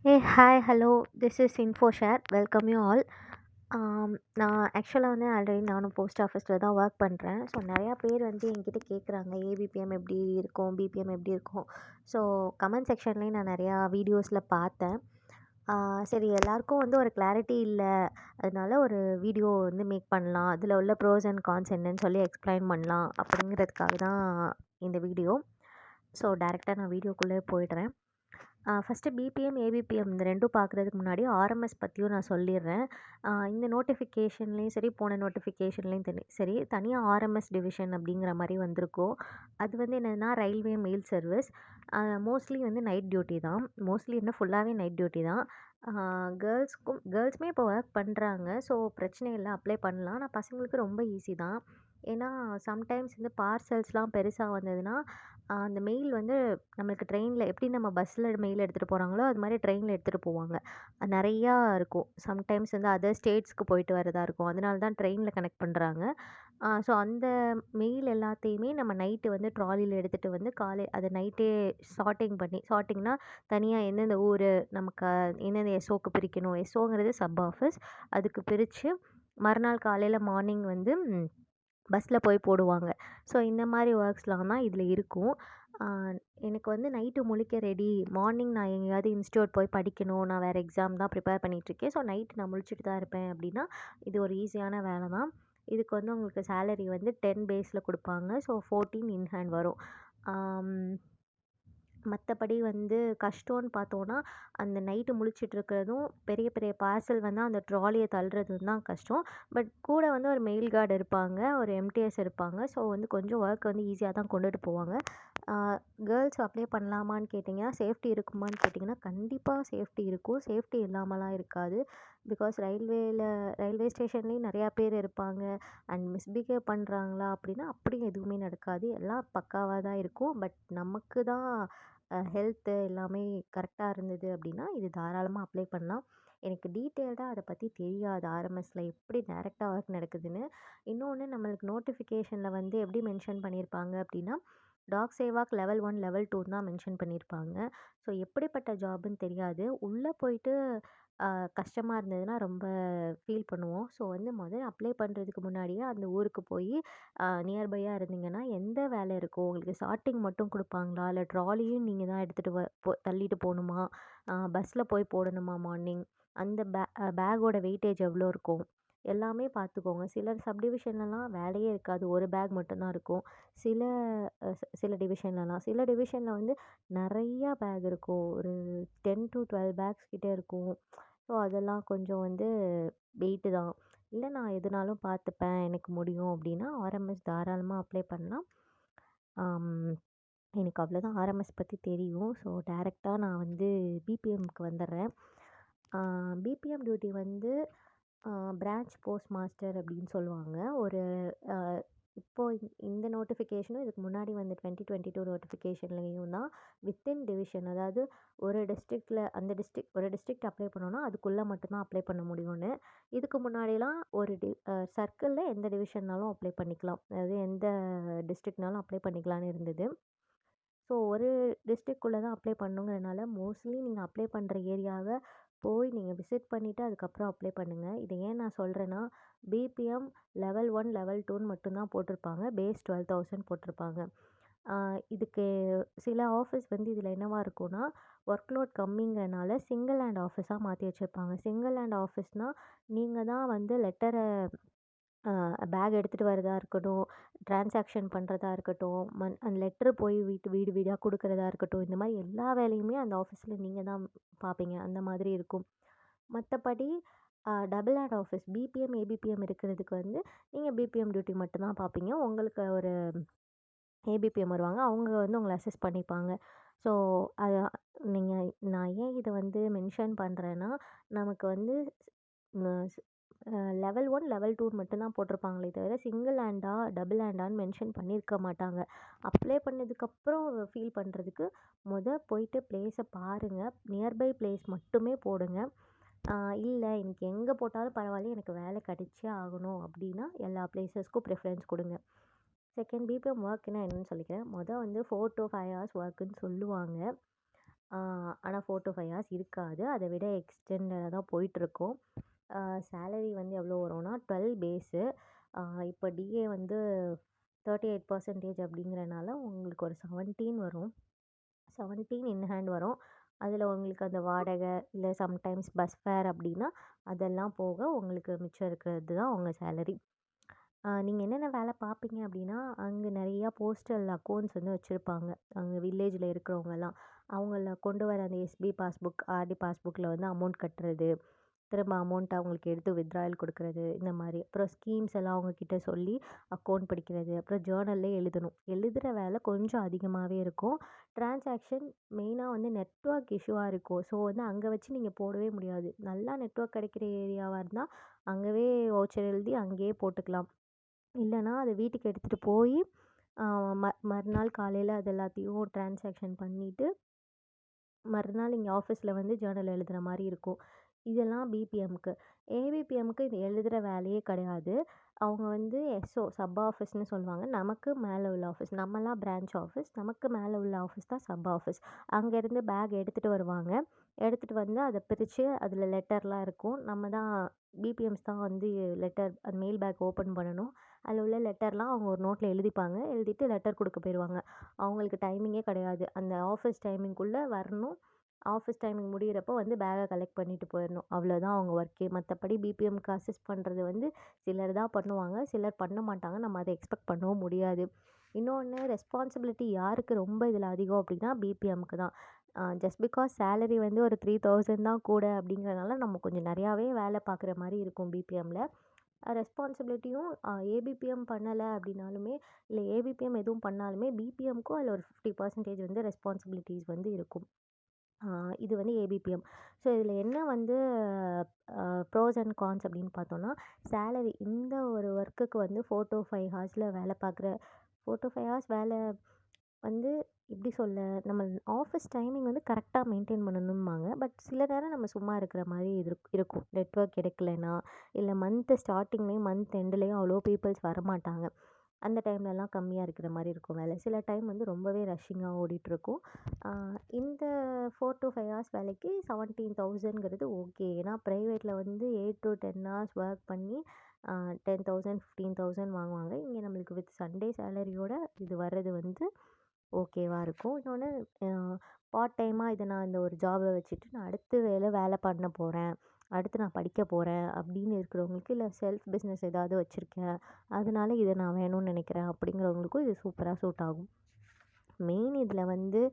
Hey, hi, hello. This is InfoShare. Welcome you all. நான் ஆக்சுவலாக வந்து ஆல்ரெடி நானும் போஸ்ட் ஆஃபீஸில் தான் ஒர்க் பண்ணுறேன். ஸோ நிறையா பேர் வந்து என்கிட்ட கேட்குறாங்க ஏபிபிஎம் எப்படி இருக்கும், பிபிஎம் எப்படி இருக்கும். ஸோ கமெண்ட் செக்ஷன்லேயும் நான் நிறையா வீடியோஸில் பார்த்தேன். சரி, எல்லாருக்கும் வந்து ஒரு கிளாரிட்டி இல்லை, அதனால ஒரு வீடியோ வந்து மேக் பண்ணலாம், அதில் உள்ள ப்ரோஸ் அண்ட் கான்ஸ் என்னன்னு சொல்லி எக்ஸ்பிளைன் பண்ணலாம் அப்படிங்கிறதுக்காக தான் இந்த வீடியோ. ஸோ டேரெக்டாக நான் வீடியோக்குள்ளே போயிடுறேன். ஃபஸ்ட்டு பிபிஎம், ஏபிபிஎம் இந்த ரெண்டும் பார்க்குறதுக்கு முன்னாடி ஆர்எம்எஸ் பற்றியும் நான் சொல்லிடுறேன். இந்த நோட்டிஃபிகேஷன்லேயும் சரி, போன நோட்டிஃபிகேஷன்லேயும் சரி, தனியாக ஆர்எம்எஸ் டிவிஷன் அப்படிங்கிற மாதிரி வந்திருக்கும். அது வந்து என்னென்னா ரயில்வே மெயில் சர்வீஸ். மோஸ்ட்லி வந்து நைட் டியூட்டி தான். மோஸ்ட்லி என்ன ஃபுல்லாகவே நைட் டியூட்டி தான். கேர்ள்ஸுமே இப்போ ஒர்க் பண்ணுறாங்க. ஸோ பிரச்சனை இல்லை, அப்ளை பண்ணலாம். ஆனால் பசங்களுக்கு ரொம்ப ஈஸி தான். ஏன்னா சம்டைம்ஸ் வந்து பார்சல்ஸ்லாம் பெருசாக வந்ததுன்னா அந்த மெயில் வந்து நம்மளுக்கு ட்ரெயினில் எப்படி நம்ம பஸ்ஸில் மெயில் எடுத்துகிட்டு போகிறாங்களோ அது மாதிரி ட்ரெயினில் எடுத்துகிட்டு போவாங்க. நிறையா இருக்கும். சம்டைம்ஸ் வந்து அதர் ஸ்டேட்ஸ்க்கு போயிட்டு வரதா இருக்கும். அதனால தான் ட்ரெயினில் கனெக்ட் பண்ணுறாங்க. ஸோ அந்த மெயில் எல்லாத்தையுமே நம்ம நைட்டு வந்து ட்ராலியில் எடுத்துகிட்டு வந்து அதை நைட்டே சார்ட்டிங்னா தனியாக எந்தெந்த ஊர் நமக்கு எந்தெந்த எஸ்ஓக்கு பிரிக்கணும். எஸ்ஓங்கிறது சப் ஆஃபீஸ். அதுக்கு பிரித்து மறுநாள் காலையில் மார்னிங் வந்து பஸ்ஸில் போய் போடுவாங்க. ஸோ இந்த மாதிரி ஒர்க்ஸ்லாம் தான் இதில் இருக்கும். எனக்கு வந்து நைட்டு முழிக்க ரெடி, மார்னிங் நான் எங்கேயாவது இன்ஸ்டியூட் போய் படிக்கணும், நான் வேறு எக்ஸாம் தான் ப்ரிப்பேர் பண்ணிகிட்ருக்கேன், ஸோ நைட்டு நான் முழிச்சிட்டு தான் இருப்பேன் அப்படின்னா இது ஒரு ஈஸியான வேலை தான். இதுக்கு வந்து உங்களுக்கு சேலரி வந்து 10 பேஸில் கொடுப்பாங்க. ஸோ 14 இன் ஹேண்ட் வரும். மற்றபடி வந்து கஷ்டம்னு பார்த்தோன்னா அந்த நைட்டு முழிச்சிட்ருக்கிறதும், பெரிய பெரிய பார்சல் வந்தால் அந்த ட்ராலியை தள்ளுறதும் தான் கஷ்டம். பட் கூட வந்து ஒரு மெயில் கார்டு இருப்பாங்க, ஒரு எம்டிஎஸ் இருப்பாங்க. ஸோ வந்து கொஞ்சம் ஒர்க் வந்து ஈஸியாக தான் கொண்டுட்டு போவாங்க. கேர்ள்ஸ் அப்ளை பண்ணலாமான்னு கேட்டிங்கன்னா, சேஃப்டி இருக்குமான்னு கேட்டிங்கன்னா, கண்டிப்பாக சேஃப்டி இருக்கும். சேஃப்டி இல்லாமலாம் இருக்காது. பிகாஸ் ரயில்வே ஸ்டேஷன்லேயும் நிறையா பேர் இருப்பாங்க. அண்ட் மிஸ்பிஹேவ் பண்ணுறாங்களா அப்படின்னா அப்படியும் எதுவுமே நடக்காது. எல்லாம் பக்காவாக தான் இருக்கும். பட் நமக்கு தான் ஹெல்த்து எல்லாமே கரெக்டாக இருந்தது அப்படின்னா இது தாராளமாக அப்ளை பண்ணலாம். எனக்கு டீட்டெயில்டாக அதை பற்றி தெரியாது, ஆர்எம்எஸ்சில் எப்படி டைரெக்டாக ஒர்க் நடக்குதுன்னு. இன்னொன்று, நம்மளுக்கு நோட்டிஃபிகேஷனில் வந்து எப்படி மென்ஷன் பண்ணியிருப்பாங்க அப்படின்னா sevak லெவல் 1 லெவல் 2 தான் மென்ஷன் பண்ணியிருப்பாங்க. ஸோ எப்படிப்பட்ட ஜாபுன்னு தெரியாது. உள்ளே போயிட்டு கஷ்டமாக இருந்ததுன்னா ரொம்ப ஃபீல் பண்ணுவோம். ஸோ வந்து முதல்ல அப்ளை பண்ணுறதுக்கு முன்னாடியே அந்த ஊருக்கு போய் நியர்பையாக இருந்தீங்கன்னா எந்த வேலை இருக்கோ, உங்களுக்கு சார்ட்டிங் மட்டும் கொடுப்பாங்களா, இல்லை ட்ராலியும் நீங்கள் தான் எடுத்துகிட்டு தள்ளிட்டு போகணுமா, பஸ்ஸில் போய் போடணுமா மார்னிங், அந்த பேக்கோட வெயிட்டேஜ் எவ்வளோ இருக்கும் எல்லாமே பார்த்துக்கோங்க. சப்டிவிஷன்லலாம் வேலையே இருக்காது, ஒரு பேக் மட்டும்தான் இருக்கும். சில சில டிவிஷனில் வந்து நிறையா பேக் இருக்கும். ஒரு 10 to 12 பேக்ஸ் கிட்டே இருக்கும். ஸோ அதெல்லாம் கொஞ்சம் வந்து வெயிட்டு தான். இல்லை நான் எதுனாலும் பார்த்துப்பேன், எனக்கு முடியும் அப்படின்னா ஆர்எம்எஸ் தாராளமாக அப்ளை பண்ணலாம். எனக்கு அவ்வளோதான் ஆர்எம்எஸ் பற்றி தெரியும். ஸோ டைரெக்டாக நான் வந்து பிபிஎம்க்கு வந்துடுறேன். பிபிஎம் டியூட்டி வந்து பிரான்ச் போஸ்ட் மாஸ்டர் அப்படின்னு சொல்லுவாங்க. ஒரு இப்போது இந்த நோட்டிஃபிகேஷனும் இதுக்கு முன்னாடி வந்து 2022 நோட்டிஃபிகேஷன்லேயும் தான் வித்தின் டிவிஷன், அதாவது ஒரு டிஸ்ட்ரிக்ட் அப்ளை பண்ணோன்னா அதுக்குள்ளே மட்டும்தான் அப்ளை பண்ண முடியும்னு. இதுக்கு முன்னாடிலாம் ஒரு சர்க்கிளில் எந்த டிவிஷன்னாலும் அப்ளை பண்ணிக்கலாம், அதாவது எந்த டிஸ்ட்ரிக்ட்னாலும் அப்ளை பண்ணிக்கலான்னு இருந்தது. ஸோ ஒரு டிஸ்ட்ரிக்குள்ளே தான் அப்ளை பண்ணுங்கிறதுனால மோஸ்ட்லி நீங்கள் அப்ளை பண்ணுற ஏரியாவை போய் நீங்கள் விசிட் பண்ணிவிட்டு அதுக்கப்புறம் அப்ளை பண்ணுங்கள். இதை ஏன் நான் சொல்கிறேன்னா, பிபிஎம் லெவல் 1 லெவல் 2ன்னு மட்டும்தான் போட்டிருப்பாங்க. பேஸ் 12,000 போட்டிருப்பாங்க. இதுக்கு சில ஆஃபீஸ் வந்து இதில் என்னவாக இருக்கும்னா, ஒர்க் லோட் கம்மிங்கிறனால சிங்கிள் ஹேண்ட் ஆஃபீஸாக மாற்றி வச்சுருப்பாங்க. சிங்கிள் ஹேண்ட் ஆஃபீஸ்னால் நீங்கள் தான் வந்து லெட்டரை பேக் எடுத்துகிட்டு வரதா இருக்கட்டும், ட்ரான்சாக்ஷன் பண்ணுறதா இருக்கட்டும், அந்த லெட்ரு போய் வீடு வீடாக கொடுக்குறதா இருக்கட்டும், இந்த மாதிரி எல்லா வேலையுமே அந்த ஆஃபீஸில் நீங்கள் தான் பார்ப்பீங்க. அந்த மாதிரி இருக்கும். மற்றபடி double hand office BPM, ABPM இருக்கிறதுக்கு வந்து நீங்கள் பிபிஎம் டியூட்டி மட்டும்தான் பார்ப்பீங்க. உங்களுக்கு ஒரு ஏபிபிஎம் வருவாங்க, அவங்க வந்து உங்களை அசஸ் பண்ணிப்பாங்க. ஸோ அது நான் ஏன் இதை வந்து மென்ஷன் பண்ணுறேன்னா, நமக்கு வந்து லெவல் 1 லெவல் 2 மட்டும்தான் போட்டிருப்பாங்களே தவிர சிங்கிள் ஹேண்டா டபுள் ஹேண்டான்னு மென்ஷன் பண்ணியிருக்க மாட்டாங்க. அப்ளை பண்ணதுக்கப்புறம் ஃபீல் பண்ணுறதுக்கு போயிட்டு ப்ளேஸை பாருங்கள். நியர்பை ப்ளேஸ் மட்டுமே போடுங்க. இல்லை எனக்கு எங்கே போட்டாலும் பரவாயில்ல, எனக்கு வேலை கிடைச்சே ஆகணும் அப்படின்னா எல்லா ப்ளேஸஸ்க்கும் ப்ரிஃபரன்ஸ் கொடுங்க. செகண்ட், பிபிஎம் ஒர்க்னா என்னன்னு சொல்லிக்கிறேன். வந்து 4 to 5 hours ஒர்க்குன்னு சொல்லுவாங்க. ஆனால் 4 to 5 ஹார்ஸ் இருக்காது. அதை விட எக்ஸ்டெண்டடாக தான் போயிட்டுருக்கும். சேலரி வந்து எவ்வளோ வரும்னா 12 பேஸு. இப்போ டிஏ வந்து 38% அப்படிங்கிறனால உங்களுக்கு ஒரு 17 வரும். 17 இன் ஹேண்ட் வரும். அதில் உங்களுக்கு அந்த வாடகை இல்லை சம்டைம்ஸ் பஸ் ஃபேர் அப்படின்னா அதெல்லாம் போக உங்களுக்கு மிச்சம் இருக்கிறது தான் உங்கள் சேலரி. நீங்கள் என்னென்ன வேலை பார்ப்பீங்க அப்படின்னா, அங்கே நிறையா போஸ்டல் அக்கௌண்ட்ஸ் வந்து வச்சுருப்பாங்க. அங்கே வில்லேஜில் இருக்கிறவங்கலாம். அவங்கள கொண்டு வர அந்த எஸ்பி பாஸ்புக், ஆர்டி பாஸ்புக்கில் வந்து அமௌண்ட் கட்டுறது, திரும்ப அமௌண்ட்ட அவங்களுக்கு எடுத்து வித்ட்ராயல் கொடுக்குறது, இந்த மாதிரி. அப்புறம் ஸ்கீம்ஸ் எல்லாம் அவங்கக்கிட்ட சொல்லி அக்கௌண்ட் படிக்கிறது, அப்புறம் ஜேர்னல்லே எழுதணும். எழுதுகிற வேலை கொஞ்சம் அதிகமாகவே இருக்கும். டிரான்சாக்ஷன் மெயினாக வந்து நெட்வொர்க் இஷ்யூவாக இருக்கும். ஸோ வந்து அங்கே வச்சு நீங்கள் போடவே முடியாது. நல்லா நெட்வொர்க் கிடைக்கிற ஏரியாவாக இருந்தால் அங்கேவே வவுச்சர் எழுதி அங்கேயே போட்டுக்கலாம். இல்லைனா அதை வீட்டுக்கு எடுத்துகிட்டு போய் மறுநாள் காலையில் அது எல்லாத்தையும் டிரான்சாக்ஷன் பண்ணிவிட்டு மறுநாள் இங்கே ஆஃபீஸில் வந்து ஜேர்னல் எழுதுகிற மாதிரி இருக்கும். இதெல்லாம் பிபிஎம்க்கு. ஏபிபிஎம்க்கு இது எழுதுகிற வேலையே கிடையாது. அவங்க வந்து எஸ்ஓ சப் ஆஃபீஸ்னு சொல்லுவாங்க. நமக்கு மேலே உள்ள ஆஃபீஸ். நம்மலாம் பிரான்ச் ஆஃபீஸ். நமக்கு மேலே உள்ள ஆஃபீஸ் தான் சப் ஆஃபீஸ். அங்கேருந்து பேக் எடுத்துகிட்டு வருவாங்க. எடுத்துகிட்டு வந்து அதை பிரித்து அதில் லெட்டர்லாம் இருக்கும். நம்ம தான் பிபிஎம்ஸ் தான் வந்து லெட்டர் அந்த மெயில் பேக் ஓப்பன் பண்ணணும். அதில் உள்ள லெட்டர்லாம் அவங்க ஒரு நோட்டில் எழுதிப்பாங்க. எழுதிட்டு லெட்டர் கொடுக்க போயிடுவாங்க. அவங்களுக்கு டைமிங்கே கிடையாது. அந்த ஆஃபீஸ் டைமிங்குள்ளே வரணும். ஆஃபீஸ் டைமிங் முடியிறப்போ வந்து பேக்கை கலெக்ட் பண்ணிட்டு போயிடணும். அவ்வளோதான் அவங்க ஒர்க்கே. மற்றபடி பிபிஎம்க்கு அசிஸ்ட் பண்ணுறது வந்து சிலர் தான் பண்ணுவாங்க. சிலர் பண்ண மாட்டாங்க. நம்ம அதை எக்ஸ்பெக்ட் பண்ணவும் முடியாது. இன்னொன்று, ரெஸ்பான்சிபிலிட்டி யாருக்கு ரொம்ப இதில் அதிகம் அப்படின்னா பிபிஎம்க்கு தான். ஜஸ்ட் பிகாஸ் சேலரி வந்து ஒரு 3000 தான் கூட அப்படிங்கிறனால நம்ம கொஞ்சம் நிறையாவே வேலை பார்க்குற மாதிரி இருக்கும் பிபிஎம்மில். ரெஸ்பான்சிபிலிட்டியும் ஏபிபிஎம் பண்ணலை அப்படின்னாலுமே, இல்லை ஏபிபிஎம் எதுவும் பண்ணாலுமே பிபிஎம்க்கும் அதில் ஒரு 50% வந்து ரெஸ்பான்சிபிலிட்டிஸ் வந்து இருக்கும். இது வந்து ஏபிபிஎம். ஸோ இதில் என்ன வந்து ப்ரோஸ் அண்ட் கான்ஸ் அப்படின்னு பார்த்தோன்னா, சேலரி இந்த ஒரு ஒர்க்குக்கு வந்து 4 to 5 ஹார்ஸில் வேலை பார்க்குற 4 to 5 ஹார்ஸ் வேலை வந்து எப்படி சொல்ல, நம்ம ஆஃபீஸ் டைமிங் வந்து கரெக்டாக மெயின்டைன் பண்ணணும்பாங்க. பட் சில நேரம் நம்ம சும்மா இருக்கிற மாதிரி இருக்கும். நெட்வொர்க் கிடைக்கலனா, இல்லை மந்த்து ஸ்டார்டிங்லேயும் மந்த் எண்ட்லேயும் அவ்வளோ பீப்புள்ஸ் வரமாட்டாங்க. அந்த டைம்லலாம் கம்மியாக இருக்கிற மாதிரி இருக்கும் வேலை. சில டைம் வந்து ரொம்பவே ரஷ்ஷிங்காக ஓடிட்டுருக்கும். இந்த 4 to 5 ஹார்ஸ் வேலைக்கு 17,000ங்கிறது ஓகே. ஏன்னா ப்ரைவேட்டில் வந்து 8 to 10 ஹார்ஸ் ஒர்க் பண்ணி 10,000 15,000 வாங்குவாங்க. இங்கே நம்மளுக்கு வித் சண்டே சேலரியோட இது வர்றது வந்து ஓகேவாக இருக்கும். இன்னொன்று, பார்ட் டைமாக இதை நான் இந்த ஒரு ஜாபை வச்சுட்டு நான் அடுத்து வேலை பண்ண போகிறேன், அடுத்து நான் படிக்க போகிறேன் அப்படின்னு இருக்கிறவங்களுக்கு, இல்லை செல்ஃப் பிஸ்னஸ் ஏதாவது வச்சுருக்கேன், அதனால இதை நான் வேணும்னு நினைக்கிறேன் அப்படிங்கிறவங்களுக்கும் இது சூப்பராக சூட் ஆகும். மெயின் இதில் வந்து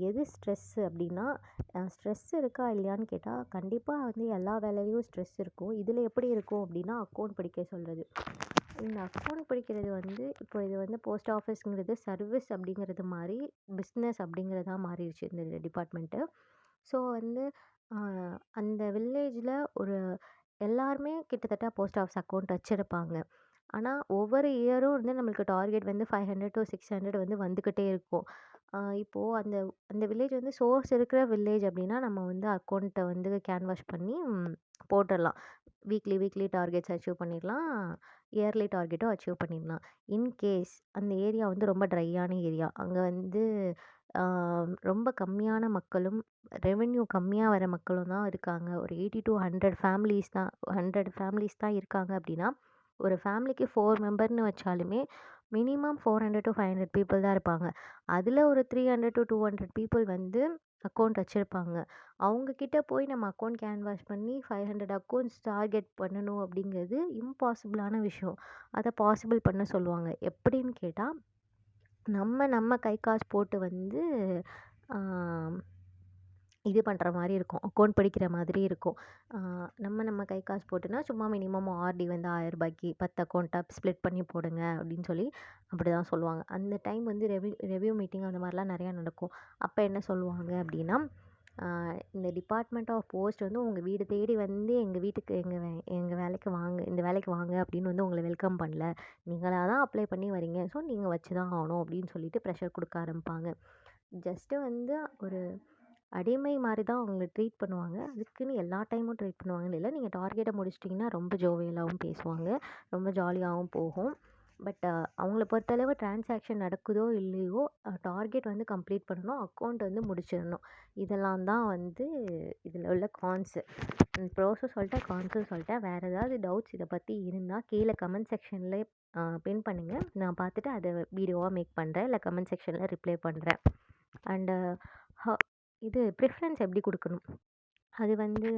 எது ஸ்ட்ரெஸ்ஸு அப்படின்னா, ஸ்ட்ரெஸ் இருக்கா இல்லையான்னு கேட்டால் கண்டிப்பாக வந்து எல்லா வேலையிலையும் ஸ்ட்ரெஸ் இருக்கும். இதில் எப்படி இருக்கும் அப்படின்னா, அக்கௌண்ட் படிக்க சொல்கிறது. இந்த அக்கௌண்ட் படிக்கிறது வந்து இப்போ இது வந்து போஸ்ட் ஆஃபீஸுங்கிறது சர்வீஸ் அப்படிங்கிறது மாதிரி பிஸ்னஸ் அப்படிங்கிறதா மாறிடுச்சு இந்த டிபார்ட்மெண்ட்டு. ஸோ வந்து அந்த வில்லேஜில் ஒரு எல்லாருமே கிட்டத்தட்ட போஸ்ட் ஆஃபீஸ் அக்கௌண்ட் வச்சுருப்பாங்க. ஆனால் ஒவ்வொரு இயரும் வந்து நம்மளுக்கு டார்கெட் வந்து 500 to 600 வந்து வந்துக்கிட்டே இருக்கும். இப்போது அந்த அந்த வில்லேஜ் வந்து சோர்ஸ் இருக்கிற வில்லேஜ் அப்படின்னா நம்ம வந்து அக்கௌண்ட்டை வந்து கேன்வாஷ் பண்ணி போட்டுடலாம். வீக்லி டார்கெட்ஸ் அச்சீவ் பண்ணிடலாம். இயர்லி டார்கெட்டும் அச்சீவ் பண்ணிடலாம். இன்கேஸ் அந்த ஏரியா வந்து ரொம்ப ட்ரையான ஏரியா, அங்கே வந்து ரொம்ப கம்மியான மக்களும் ரெவென்யூ கம்மியாக வர மக்களும் தான் இருக்காங்க. ஒரு 80 to 100 ஃபேமிலிஸ் தான் இருக்காங்க அப்படின்னா, ஒரு ஃபேமிலிக்கு 4 மெம்பர்னு வச்சாலுமே மினிமம் 400 to 500 பீப்புள் தான் இருப்பாங்க. அதில் ஒரு 300 to 200 பீப்புள் வந்து அக்கௌண்ட் வச்சுருப்பாங்க. அவங்கக்கிட்ட போய் நம்ம அக்கௌண்ட் கேன்வாஷ் பண்ணி 500 அக்கௌண்ட்ஸ் டார்கெட் பண்ணணும் அப்படிங்கிறது இம்பாசிபிளான விஷயம். அதை பாசிபிள் பண்ண சொல்லுவாங்க. எப்படின்னு கேட்டால், நம்ம கை காசு போட்டு வந்து இது பண்ணுற மாதிரி இருக்கும். அக்கௌண்ட் படிக்கிற மாதிரி இருக்கும். நம்ம கை காசு போட்டுனா சும்மா மினிமம் ஆர்டி வந்து 1000 ரூபாய்க்கு 10 அக்கௌண்ட்டாக ஸ்ப்ளிட் பண்ணி போடுங்க அப்படின்னு சொல்லி அப்படி தான் சொல்லுவாங்க. அந்த டைம் வந்து ரெவ்யூ மீட்டிங் அந்த மாதிரிலாம் நிறையா நடக்கும். அப்போ என்ன சொல்லுவாங்க அப்படின்னா, இந்த டிபார்ட்மெண்ட் ஆஃப் போஸ்ட் வந்து உங்கள் வீடு தேடி வந்து எங்கள் வீட்டுக்கு எங்கள் வேலைக்கு வாங்க, இந்த வேலைக்கு வாங்க அப்படின்னு வந்து உங்களை வெல்கம் பண்ணல, நீங்களாக தான் அப்ளை பண்ணி வரீங்க, ஸோ நீங்கள் வச்சு தான் ஆகணும் அப்படின்னு சொல்லிட்டு ப்ரெஷர் கொடுக்க ஆரம்பிப்பாங்க. ஜஸ்ட்டு வந்து ஒரு அடிமை மாதிரி தான் அவங்கள ட்ரீட் பண்ணுவாங்க. அதுக்குன்னு எல்லா டைமும் ட்ரீட் பண்ணுவாங்கன்னு இல்லை. நீங்கள் டார்கெட்டை முடிச்சிட்டிங்கன்னா ரொம்ப ஜோவியலாகவும் பேசுவாங்க, ரொம்ப ஜாலியாகவும் போகும். பட் அவங்கள பொறுத்தளவு ட்ரான்சாக்ஷன் நடக்குதோ இல்லையோ டார்கெட் வந்து கம்ப்ளீட் பண்ணணும், அக்கௌண்ட் வந்து முடிச்சிடணும். இதெல்லாம் தான் வந்து இதில் உள்ள கான்ஸு. ப்ரோஸும் சொல்லிட்டேன், கான்ஸும் சொல்லிட்டேன். வேறு ஏதாவது டவுட்ஸ் இதை பற்றி இருந்தால் கீழே கமெண்ட் செக்ஷனில் பின் பண்ணுங்கள். நான் பார்த்துட்டு அதை வீடியோவாக மேக் பண்ணுறேன், இல்லை கமெண்ட் செக்ஷனில் ரிப்ளை பண்ணுறேன். அண்டு இது ப்ரிஃபரன்ஸ் எப்படி கொடுக்கணும், அது வந்து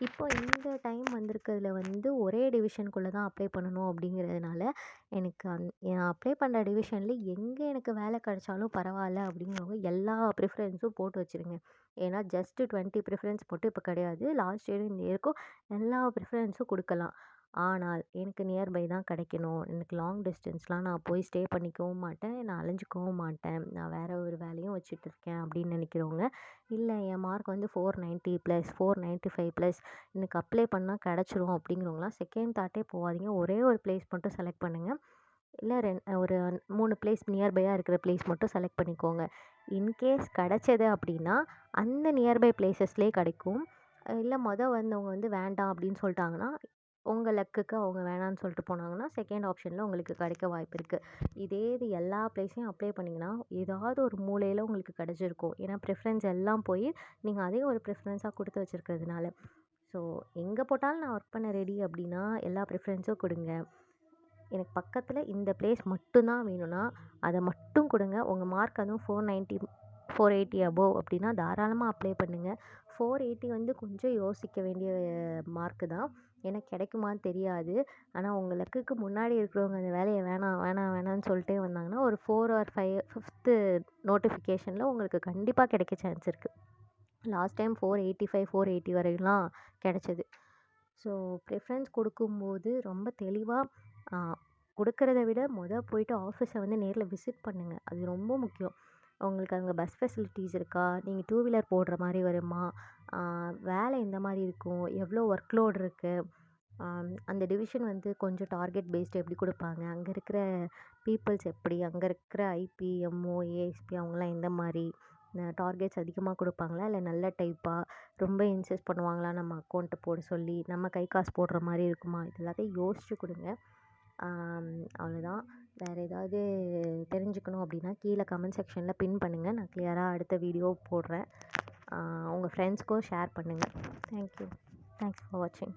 இப்போ இந்த டைம் வந்திருக்கிறதுல வந்து ஒரே டிவிஷனுக்குள்ளே தான் அப்ளை பண்ணணும் அப்படிங்கிறதுனால எனக்கு நான் அப்ளை பண்ணுற டிவிஷனில் எங்கே எனக்கு வேலை கிடைச்சாலும் பரவாயில்ல அப்படிங்கிறவங்க எல்லா ப்ரிஃபரன்ஸும் போட்டு வச்சுருங்க. ஏன்னா ஜஸ்ட்டு 20 ப்ரிஃபரன்ஸ் மட்டும் இப்போ கிடையாது, லாஸ்ட் இயரும் இந்த இயருக்கும் எல்லா ப்ரிஃபரன்ஸும் கொடுக்கலாம். ஆனால் எனக்கு நியர்பை தான் கிடைக்கணும், எனக்கு லாங் டிஸ்டன்ஸ்லாம் நான் போய் ஸ்டே பண்ணிக்கவும் மாட்டேன், நான் அலைஞ்சிக்கவும் மாட்டேன், நான் வேறு ஒரு வேலையும் வச்சுட்டு இருக்கேன் அப்படின்னு நினைக்கிறவங்க, இல்லை என் மார்க் வந்து 490 ப்ளஸ் 495 ப்ளஸ் எனக்கு அப்ளை பண்ணால் கிடச்சிரும் அப்படிங்கிறவங்களாம் செகண்ட் தாட்டே போகாதீங்க. ஒரே ஒரு ப்ளேஸ் மட்டும் செலக்ட் பண்ணுங்கள், இல்லை ஒரு 3 ப்ளேஸ் நியர்பையாக இருக்கிற ப்ளேஸ் மட்டும் செலக்ட் பண்ணிக்கோங்க. இன்கேஸ் கிடச்சது அப்படின்னா அந்த நியர்பை ப்ளேஸஸ்லேயே கிடைக்கும். இல்லை வந்தவங்க வந்து வேண்டாம் அப்படின்னு சொல்லிட்டாங்கன்னா, உங்கள் லக்குக்கு அவங்க வேணான்னு சொல்லிட்டு போனாங்கன்னா செகண்ட் ஆப்ஷனில் உங்களுக்கு கிடைக்க வாய்ப்பு இருக்குது. இது எல்லா ப்ளேஸையும் அப்ளை பண்ணிங்கன்னா ஏதாவது ஒரு மூலையில் உங்களுக்கு கிடச்சிருக்கும். ஏன்னா ப்ரிஃபரன்ஸ் எல்லாம் போய் நீங்கள் அதே ஒரு ப்ரிஃபரன்ஸாக கொடுத்து வச்சுருக்கிறதுனால. ஸோ எங்கே போட்டாலும் நான் ஒர்க் பண்ண ரெடி அப்படின்னா எல்லா ப்ரிஃபரன்ஸும் கொடுங்க. எனக்கு பக்கத்தில் இந்த ப்ளேஸ் மட்டும்தான் வேணும்னா அதை மட்டும் கொடுங்க. உங்கள் மார்க் அதுவும் 490 480 அபோவ் அப்படின்னா தாராளமாக அப்ளை பண்ணுங்கள். 480 வந்து கொஞ்சம் யோசிக்க வேண்டிய மார்க்கு தான், ஏன்னா கிடைக்குமான்னு தெரியாது. ஆனால் உங்கள் லக்குக்கு முன்னாடி இருக்கிறவங்க அந்த வேலையை வேணாம் வேணாம் வேணான்னு சொல்லிட்டே வந்தாங்கன்னா ஒரு 4 ஆர் 5 5th நோட்டிஃபிகேஷனில் உங்களுக்கு கண்டிப்பாக கிடைக்க சான்ஸ் இருக்குது. லாஸ்ட் டைம் 485 480 வரையும்லாம் கிடச்சிது. ஸோ ப்ரிஃபரன்ஸ் கொடுக்கும்போது ரொம்ப தெளிவாக கொடுக்கறத விட போயிட்டு ஆஃபீஸை வந்து நேரில் விசிட் பண்ணுங்கள், அது ரொம்ப முக்கியம். உங்களுக்கு அங்கே பஸ் ஃபெசிலிட்டிஸ் இருக்கா, நீங்கள் 2 வீலர் போடுற மாதிரி வருமா, வேலை எந்த மாதிரி இருக்கும், எவ்வளோ ஒர்க் லோட் இருக்குது, அந்த டிவிஷன் வந்து கொஞ்சம் டார்கெட் பேஸ்டு எப்படி கொடுப்பாங்க, அங்கே இருக்கிற பீப்புள்ஸ் எப்படி, அங்கே இருக்கிற ஐபி எம்ஓ ஏஎஸ்பி அவங்களாம் எந்த மாதிரி டார்கெட்ஸ் அதிகமாக கொடுப்பாங்களா, இல்லை நல்ல டைப்பாக ரொம்ப இன்சிஸ்ட் பண்ணுவாங்களா நம்ம அக்கௌண்ட்டு போட சொல்லி, நம்ம கை காசு போடுற மாதிரி இருக்குமா, இது எல்லாத்தையும் யோசிச்சு கொடுங்க. அவ்வளோதான். வேறு ஏதாவது தெரிஞ்சுக்கணும் அப்படின்னா கீழே கமெண்ட் செக்ஷனில் பின் பண்ணுங்கள், நான் கிளியராக அடுத்த வீடியோ போடுறேன். உங்கள் ஃப்ரெண்ட்ஸ்க்கும் ஷேர் பண்ணுங்கள். தேங்க்யூ. தேங்க்ஸ் ஃபார் வாட்சிங்.